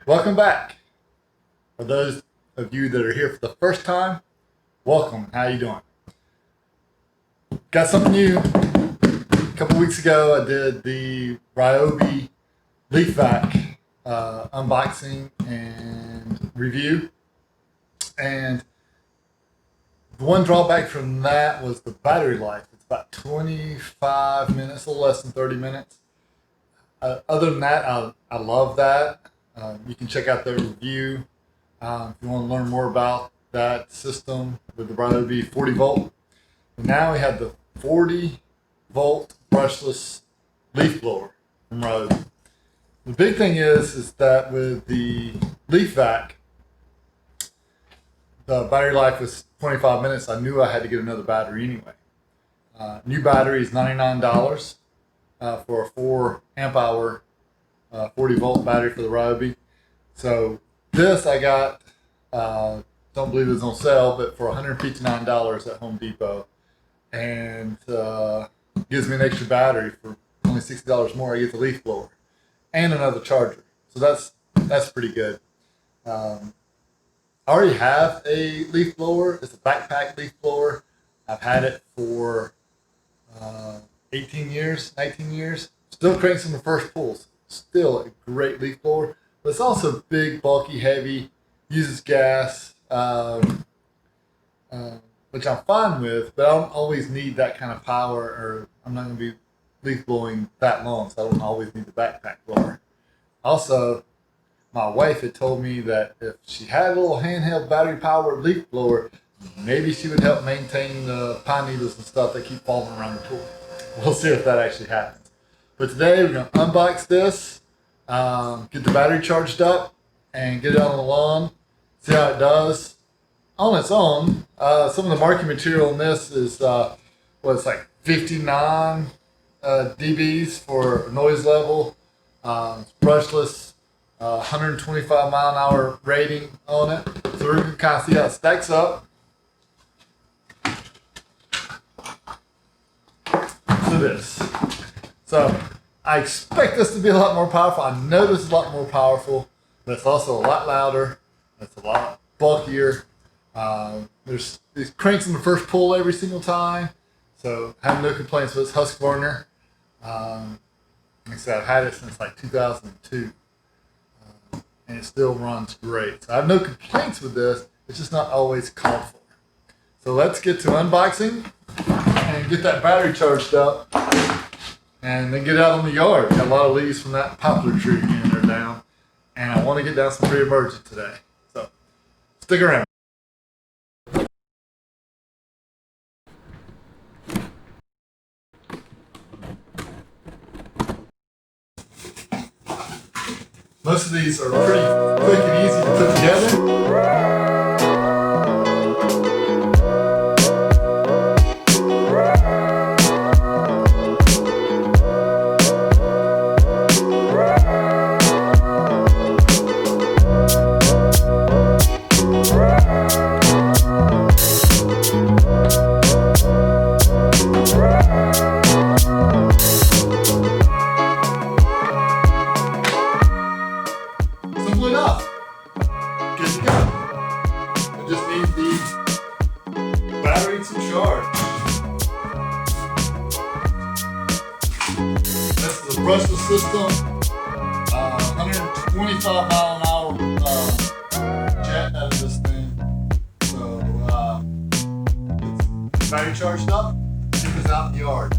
Welcome back. For those of you that are here for the first time, welcome. How you doing? Got something new. A couple weeks ago, I did the RYOBI leaf vac unboxing and review. And the one drawback from that was the battery life. It's about 25 minutes, a little less than 30 minutes. Other than that, I love that. You can check out the review if you want to learn more about that system with the RYOBI 40 volt. And now we have the 40 volt brushless leaf blower from RYOBI. The big thing is that with the leaf vac, the battery life was 25 minutes. I knew I had to get another battery anyway. New battery is $99 for a 4 amp hour 40 volt battery for the RYOBI. So this I got, don't believe it was on sale, but for $159 at Home Depot, and gives me an extra battery for only $60 more. I get the leaf blower and another charger. So that's pretty good. I already have a leaf blower. It's a backpack leaf blower. I've had it for 18 years, 19 years. Still cranks in the first pulls. Still a great leaf blower, but it's also big, bulky, heavy, uses gas, which I'm fine with, but I don't always need that kind of power, or I'm not going to be leaf blowing that long, so I don't always need the backpack blower. Also, my wife had told me that if she had a little handheld battery powered leaf blower, maybe she would help maintain the pine needles and stuff that keep falling around the tool. We'll see if that actually happens. But today we're going to unbox this, get the battery charged up, and get it on the lawn, see how it does on its own. Some of the marking material in this is it's like 59 dBs for noise level. It's brushless, 125 mile an hour rating on it. So we're going to kind of see how it stacks up to this. So I expect this to be a lot more powerful. I know this is a lot more powerful, but it's also a lot louder. It's a lot bulkier. There's these cranks in the first pull every single time, so I have no complaints with this Husqvarna. Like I said, I've had it since like 2002, and it still runs great. So I have no complaints with this. It's just not always called for. So let's get to unboxing and get that battery charged up, and then get out on the yard. Got a lot of leaves from that poplar tree again. They're down, and I want to get down some pre-emergent today. So stick around. Most of these are pretty quick and easy to put together. Simple enough. Good to go. I just need the battery to charge. This is a brushless system. 125 mile an hour jet out of this thing. So it's battery charged up. Take this out in the yard.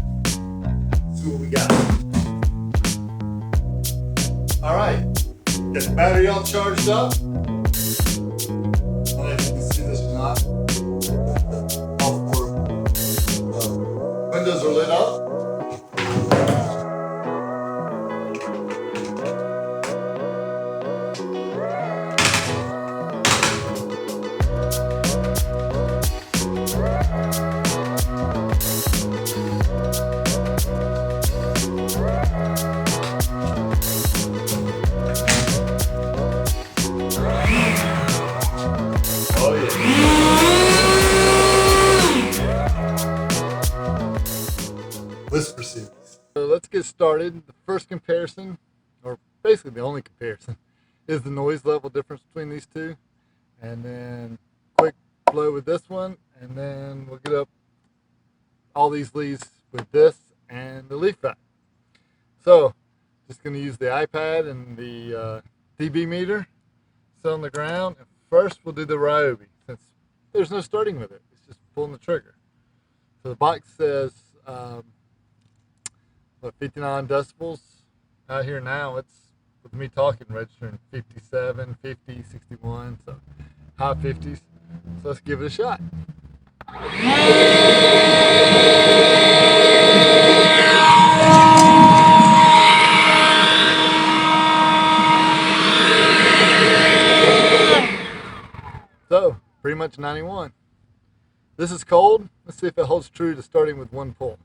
See what we got. All right. Get the battery all charged up. I don't know if you can see this or not. All four windows are lit up. Whisper series. So let's get started. The first comparison, or basically the only comparison, is the noise level difference between these two. And then quick blow with this one, and then we'll get up all these leaves with this and the leaf vac. So just going to use the iPad and the dB meter set on the ground. And first we'll do the RYOBI, since there's no starting with it. It's just pulling the trigger. So the box says 59 decibels. Out here now, it's, with me talking, registering 57, 50, 61, so high 50s. So let's give it a shot. So, pretty much 91. This is cold. Let's see if it holds true to starting with one pull.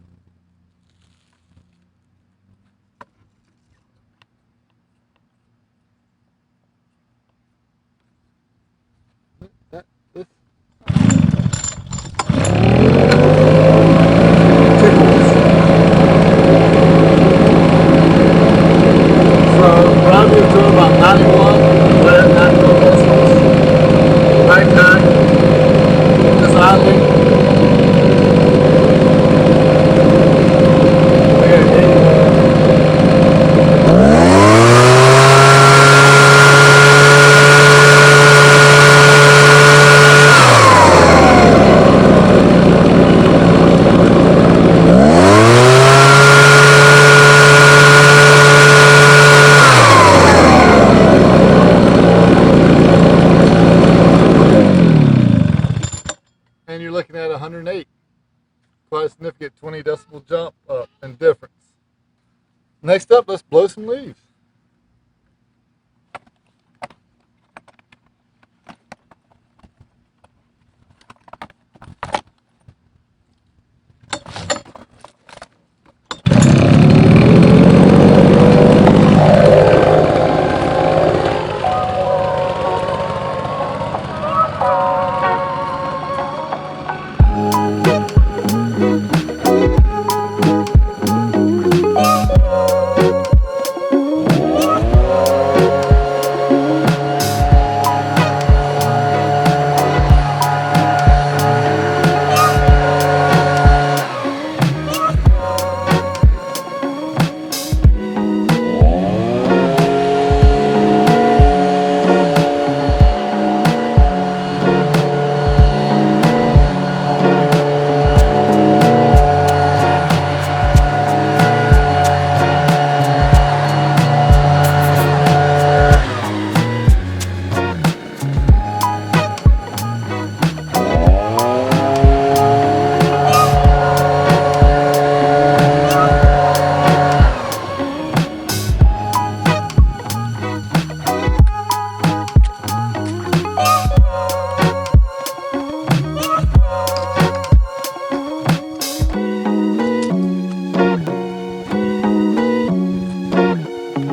And you're looking at 108. Quite a significant 20 decibel jump up and difference. Next up, let's blow some leaves.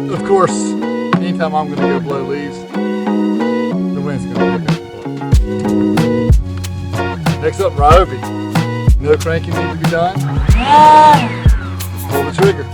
Of course, anytime I'm going to go blow leaves, the wind's going to pick up and blow. Next up, RYOBI. No cranking needs to be done. Just pull the trigger.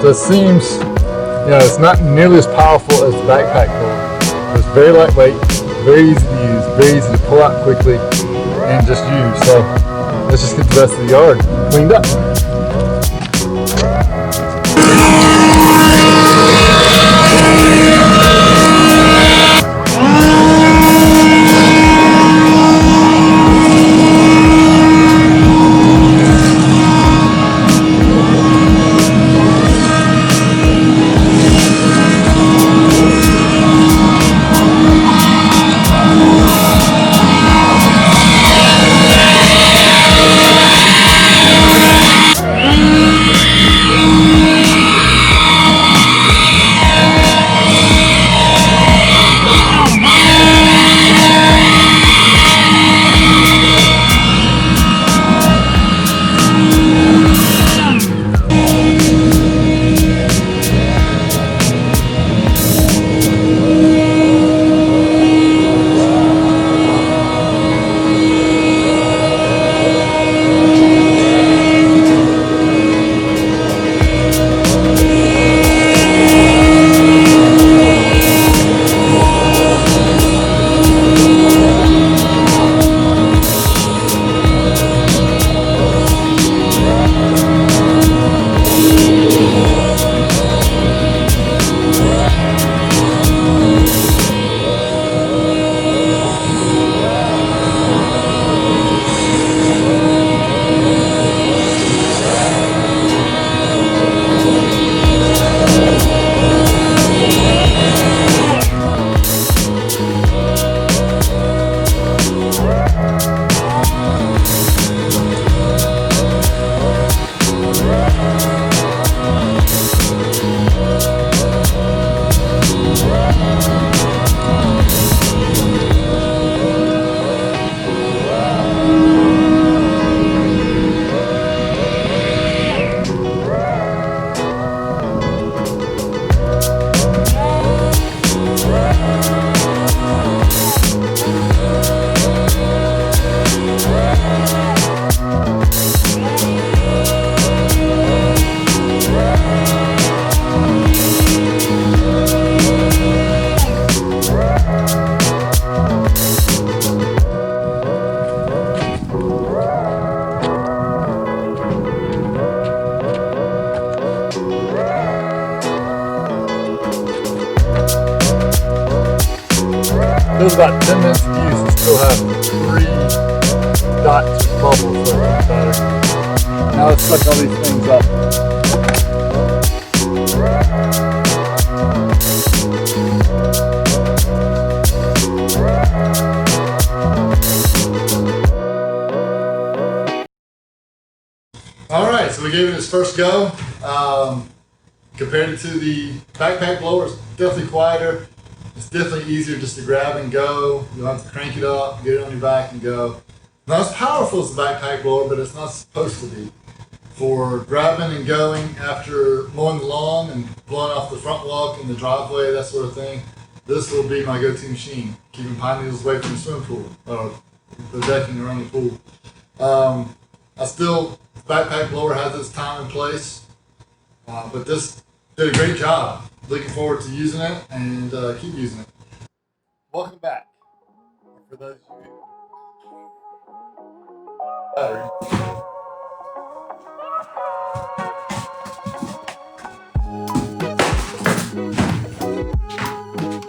So it seems, it's not nearly as powerful as the backpack blower. It's very lightweight, very easy to use, very easy to pull out quickly and just use. So let's just get the rest of the yard cleaned up. It was about 10 minutes of use and still have 3 dots of bubbles left on the battery. Now let's suck all these things up. Alright, so we gave it its first go. Compared it to the backpack blower, it's definitely quieter. It's definitely easier just to grab and go. You don't have to crank it up, get it on your back and go. Not as powerful as the backpack blower, but it's not supposed to be. For grabbing and going after mowing the lawn and blowing off the front walk and the driveway, that sort of thing, this will be my go-to machine. Keeping pine needles away from the swimming pool, or the decking around the pool. The backpack blower has its time and place, but this did a great job. Looking forward to using it and keep using it. Welcome back. For those of you battery.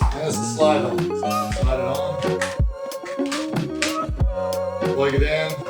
And that's the slide on. Slide it on. Plug it in.